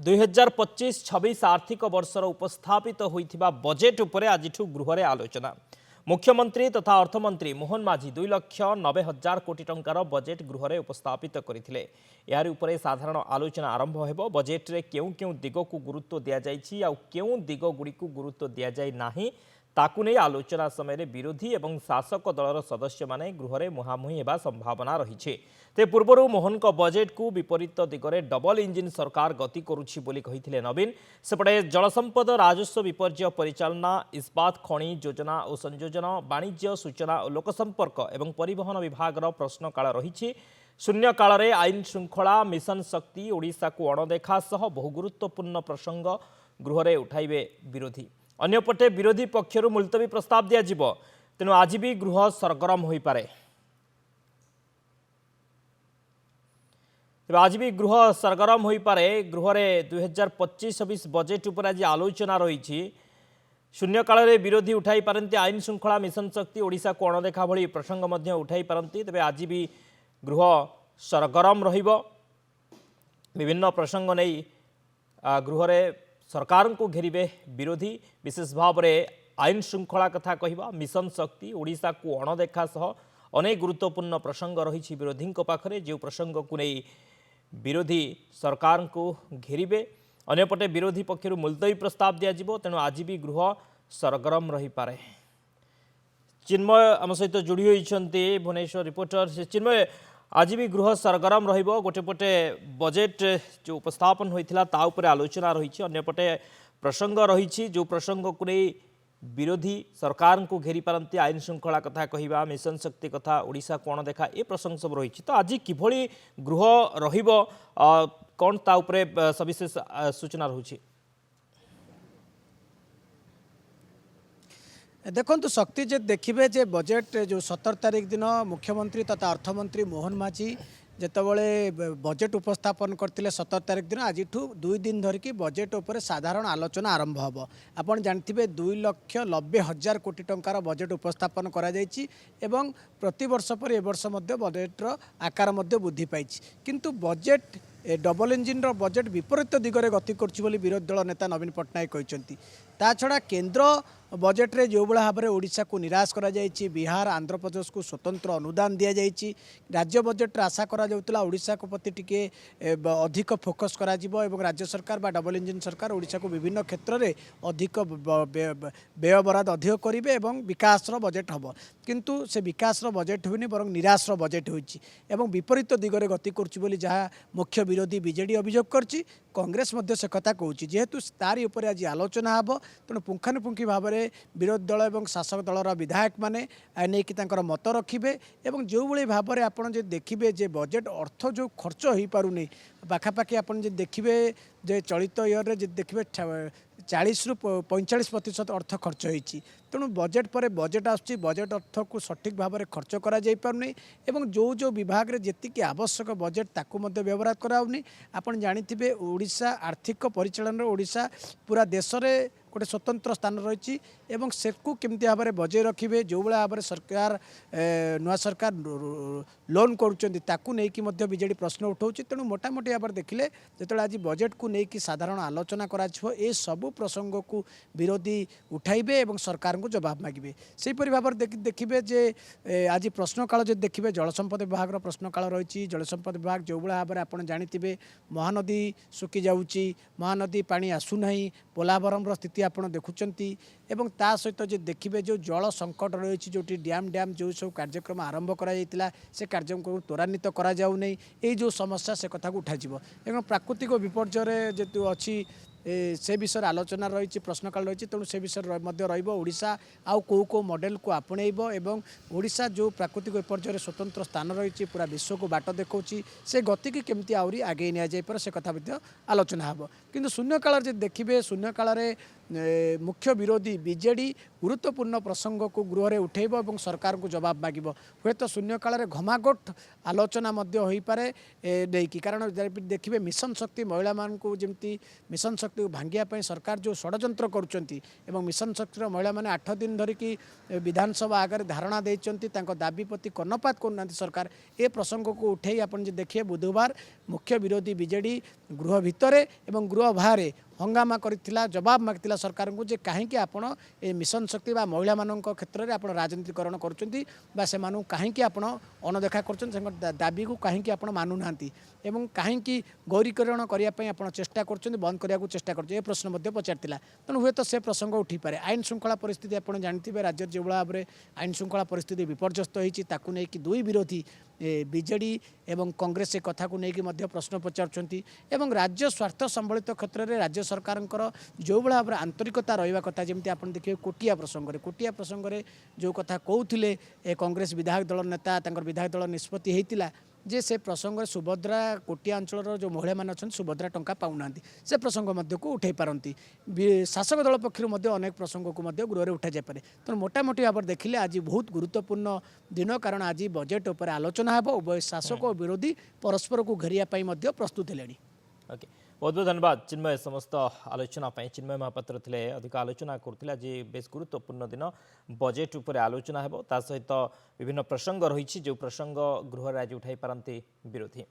2025-26 आर्थिक वर्षर उपस्थापित होइथिबा बजेट उपरे आजिठु गृहरे आलोचना। मुख्यमंत्री तथा अर्थमंत्री मोहन माझी 2,90,000 कोटी टंकार बजेट गृहरे उपस्थापित करथिले। यारि उपरे साधारण आलोचना आरंभ हेबो। बजेट रे केउ केउ दिगो को गुरुत्व दिया जाइछि आ केउ दिगो गुडी को गुरुत्व दिया जाय नाही ताकु नै आलोचना समय विरोधी एवं शासक दलर सदस्य माने गृहरे मुहामुही हेबा संभावना रहिछे। ते पूर्वरु मोहन को बजेट को विपरीत दिगरे डबल इंजिन सरकार गति करुछि बोली कहिथिले नवीन। सेपटे जलसंपद राजस्व विपर्यय परिचालना इस्पात खनि योजना और संयोजन वाणिज्य सूचना और लोकसंपर्क एवं परिवहन विभाग प्रश्नकाल रही। शून्यकाल आईन श्रृंखला मिशन शक्ति ओडिशा को अणदेखा सह बहु गुरुत्वपूर्ण प्रसंग गृहरे उठाइबे विरोधी। अन्यपटे विरोधी पक्षरु मुलतवी प्रस्ताव दिया तेणु आज भी गृह सरगरम हो पारे। आज भी गृह सरगरम हो पारे। गृहरे 2025-26 बजेट उपर आज आलोचना रही। शून्यकाल विरोधी उठाई पारती आईन श्रृंखला मिशन शक्ति ओडिशा को अणदेखा भली प्रसंग मध्य उठाई पारती। तेबे आज भी गृह सरगरम रहिबो। विभिन्न प्रसंग नहीं गृहरे सरकार को घेरिबे विरोधी। विशेष भाव में आईन श्रृंखला कथा कहवा मिशन शक्ति ओडिशा को अणदेखा सह अनेक गुरुत्वपूर्ण प्रसंग रही विरोधी पाखरे जो प्रसंग को नहीं विरोधी सरकार को घेरिबे। अन्यपटे विरोधी पक्षर मुलतवी प्रस्ताव दिया तेणु आज भी गृह सरगरम रही पारे। चिन्मय आम सहित जोड़ी होती भुवनेश्वर रिपोर्टर से चिन्मय आज भी गृह सरगरम रहिबो। गोटेपटे बजेट जो उपस्थापन होइथिला ता उपरे आलोचना रही। अन्यपटे प्रसंग रही जो प्रसंग को नहीं विरोधी सरकार को घेरी पारती आईन श्रृंखला कथा कहवा मिशन शक्ति कथा ओडिशा को अणदेखा ए प्रसंग सब रही। तो आज किभली गृह रहिबो कौन ता उपरे सविशेष सूचना रही। देखो शक्ति जे देखिए जे बजेट जो 17 तारीख दिन मुख्यमंत्री तथा अर्थमंत्री मोहन माझी जितेबाला बजेट उपस्थापन करते 17 तारीख दिन आज 2 दिन धरिकी बजेट उपर साधारण आलोचना आरंभ हम। आप जानते 2,90,000 कोटी टंकार बजेट उपस्थापन करा जायछि एवं प्रति वर्ष पर ए वर्ष बजेटर आकार वृद्धि पाई। किंतु बजेट डबल इंजिन बजेट विपरीत दिगरे गति कर विरोधी दल नेता नवीन पट्टनायक कहते। ता छड़ा केंद्र बजेट रे जो भाव में ओडिशा को निराश करा जायछि, बिहार आंध्र प्रदेश को स्वतंत्र अनुदान दि जायछि। राज्य बजेट रे आशा करा जाउतला ओडिशा को प्रति टिके अधिक फोकस करा जिवो एवं राज्य सरकार बा डबल इंजिन सरकार ओडिशा को विभिन्न क्षेत्र में अधिक व्यय बराद अधिक करेंगे एवं विकास बजेट हम। किंतु से विकास बजेट हुई बरं निराश बजेट होइछि एवं विपरीत दिगरे गति करुछि बोली जहाँ मुख्य विरोधी बीजेडी अभियोग करछि। कांग्रेस मध्य से कथा कहूँ जेहेतु तारी उपर आज आलोचना हम तेणु पुंखानुपुंखी भाव में विरोधी दल और शासक दलर विधायक मैंने नहीं मत रखिए और जो भाई भाव में आपड़ देखिए जे बजेट अर्थ जो खर्च हो पारुनी पाखापाखि आप देखिए जे चलित इयर देखिए 40 ରୁ 45% अर्थ खर्च होती। तेणु बजेट पर बजेट आसुची बजेट अर्थ को सठिक भाव में खर्च करा जाई पारुनी एवं जो विभाग रे जेतिकी आवश्यक बजेट ताकू मध्य व्यवहार कराउनी। आपण जानिथिबे ओडिशा आर्थिक परिचालन ओडिशा पूरा देश में गोटे स्वतंत्र स्थान रही एवं सेकू केमती भाव में बजे रखिए जो भाव में सरकार नुआ सरकार लोन करुँच बीजेडी प्रश्न उठाऊँ। तेणु मोटामोटी भाव में देखिले जो आज बजेट को लेकिन साधारण आलोचना करा ए सबू प्रसंग को विरोधी उठाइबे एवं सरकार को जवाब मागिबे। सेहीपरि भाव में देखिए जे आज प्रश्नकाल जो देखिए जलसंपद विभाग प्रश्नकाल रही। जलसंपद विभाग जो भाव में आपड़ जानिथिबे महानदी सुखी जाउची, महानदी पानी आसुना, पोलाभरम स्थिति आप देखुंट एवं ता सहित जो देखिए जो जल संकट रही जो डैम जो सब कार्यक्रम आरंभ करा से कार्यक्रम त्वरान्वित करा जाउ नै ए जो समस्या से कथा को उठाଯିव एवं प्राकृतिक विपर्यय जो अच्छी से विषय आलोचना रही प्रश्नकाल रही। तेणु से विषय ओडिशा आउ को मॉडल को आपणेब एवं ओडिशा जो प्राकृतिक विपर्यय स्वतंत्र स्थान रही पूरा विश्व को बाट देखा से गति की केमती आहरी आगे निपर से कथा आलोचना हम। किंतु शून्यकाल देखिए शून्यकाल मुख्य विरोधी बीजेडी ଗୁରୁତ୍ୱପୂର୍ଣ୍ଣ ପ୍ରସଙ୍ଗକୁ ଗୃହରେ ଉଠେଇବ ଏବଂ ସରକାରଙ୍କୁ ଜବାବ ମାଗିବ। ହୁଏତ ଶୂନ୍ୟକାଳରେ ଘମାଘୋଟ ଆଲୋଚନା ମଧ୍ୟ ହୋଇପାରେ ନେଇକି, କାରଣ ଦେଖିବେ ମିଶନ ଶକ୍ତି ମହିଳାମାନଙ୍କୁ ଯେମିତି ମିଶନ ଶକ୍ତିକୁ ଭାଙ୍ଗିବା ପାଇଁ ସରକାର ଯେଉଁ ଷଡ଼ଯନ୍ତ୍ର କରୁଛନ୍ତି ଏବଂ ମିଶନ ଶକ୍ତିର ମହିଳାମାନେ 8 ଦିନ ଧରିକି ବିଧାନସଭା ଆଗରେ ଧାରଣା ଦେଇଛନ୍ତି, ତାଙ୍କ ଦାବି ପ୍ରତି କର୍ଣ୍ଣପାତ କରୁନାହାନ୍ତି ସରକାର। ଏ ପ୍ରସଙ୍ଗକୁ ଉଠେଇ ଆପଣ ଯଦି ଦେଖିବେ ବୁଧବାର ମୁଖ୍ୟ ବିରୋଧୀ ବିଜେଡି ଗୃହ ଭିତରେ ଏବଂ ଗୃହ ବାହାରେ ହଙ୍ଗାମା କରିଥିଲା, ଜବାବ ମାଗିଥିଲା ସରକାରଙ୍କୁ ଯେ କାହିଁକି ଆପଣ ଏ ମିଶନ ଶକ୍ତି ବା ମହିଳାମାନଙ୍କ କ୍ଷେତ୍ରରେ ଆପଣ ରାଜନୀତିକରଣ କରୁଛନ୍ତି ବା ସେମାନଙ୍କୁ କାହିଁକି ଆପଣ ଅଣଦେଖା କରୁଛନ୍ତି, ତାଙ୍କ ଦାବିକୁ କାହିଁକି ଆପଣ ମାନୁନାହାନ୍ତି ଏବଂ କାହିଁକି ଗୌରୀକରଣ କରିବା ପାଇଁ ଆପଣ ଚେଷ୍ଟା କରୁଛନ୍ତି, ବନ୍ଦ କରିବାକୁ ଚେଷ୍ଟା କରୁଛନ୍ତି, ଏ ପ୍ରଶ୍ନ ମଧ୍ୟ ପଚାରିଥିଲା। ତେଣୁ ହୁଏତ ସେ ପ୍ରସଙ୍ଗ ଉଠିପାରେ। ଆଇନ ଶୃଙ୍ଖଳା ପରିସ୍ଥିତି ଆପଣ ଜାଣିଥିବେ, ରାଜ୍ୟରେ ଯେଉଁଭଳି ଭାବରେ ଆଇନ ଶୃଙ୍ଖଳା ପରିସ୍ଥିତି ବିପର୍ଯ୍ୟସ୍ତ ହୋଇଛି, ତାକୁ ନେଇକି ଦୁଇ ବିରୋଧୀ ବିଜେଡି ଏବଂ କଂଗ୍ରେସ ଏ କଥାକୁ ନେଇକି ମଧ୍ୟ ପ୍ରଶ୍ନ ପଚାରୁଛନ୍ତି ଏବଂ ରାଜ୍ୟ ସ୍ୱାର୍ଥ ସମ୍ବଳିତ କ୍ଷେତ୍ରରେ ରାଜ୍ୟ ସରକାରଙ୍କର ଯେଉଁଭଳି ଭାବରେ ଆନ୍ତରିକତା ରହିବା କଥା, ଯେମିତି ଆପଣ ଦେଖିବେ କୋଟିଆ ପ୍ରସଙ୍ଗରେ ଯେଉଁ କଥା କହୁଥିଲେ କଂଗ୍ରେସ ବିଧାୟକ ଦଳ ନେତା, ତାଙ୍କର ବିଧାୟକ ଦଳ ନିଷ୍ପତ୍ତି ହେଇଥିଲା ଯେ ସେ ପ୍ରସଙ୍ଗରେ ସୁଭଦ୍ରା କୋଟିଆ ଅଞ୍ଚଳର ଯେଉଁ ମହିଳାମାନେ ଅଛନ୍ତି ସୁଭଦ୍ରା ଟଙ୍କା ପାଉନାହାନ୍ତି, ସେ ପ୍ରସଙ୍ଗ ମଧ୍ୟକୁ ଉଠାଇ ପାରନ୍ତି। ଶାସକ ଦଳ ପକ୍ଷରୁ ମଧ୍ୟ ଅନେକ ପ୍ରସଙ୍ଗକୁ ମଧ୍ୟ ଗୃହରେ ଉଠାଯାଇପାରେ। ତେଣୁ ମୋଟାମୋଟି ଭାବରେ ଦେଖିଲେ ଆଜି ବହୁତ ଗୁରୁତ୍ୱପୂର୍ଣ୍ଣ ଦିନ, କାରଣ ଆଜି ବଜେଟ୍ ଉପରେ ଆଲୋଚନା ହେବ। ଉଭୟ ଶାସକ ଓ ବିରୋଧୀ ପରସ୍ପରକୁ ଘେରିବା ପାଇଁ ମଧ୍ୟ ପ୍ରସ୍ତୁତ ହେଲେଣି। ओके बहुत बहुत धन्यवाद चिन्मय समस्त आलोचना चिन्मय महापात्र थे अधिक आलोचना करते आज बेस गुरुत्वपूर्ण दिन बजेट उपर आलोचना हो सहित विभिन्न प्रसंग रही जो प्रसंग गृह आज उठाई पारती विरोधी।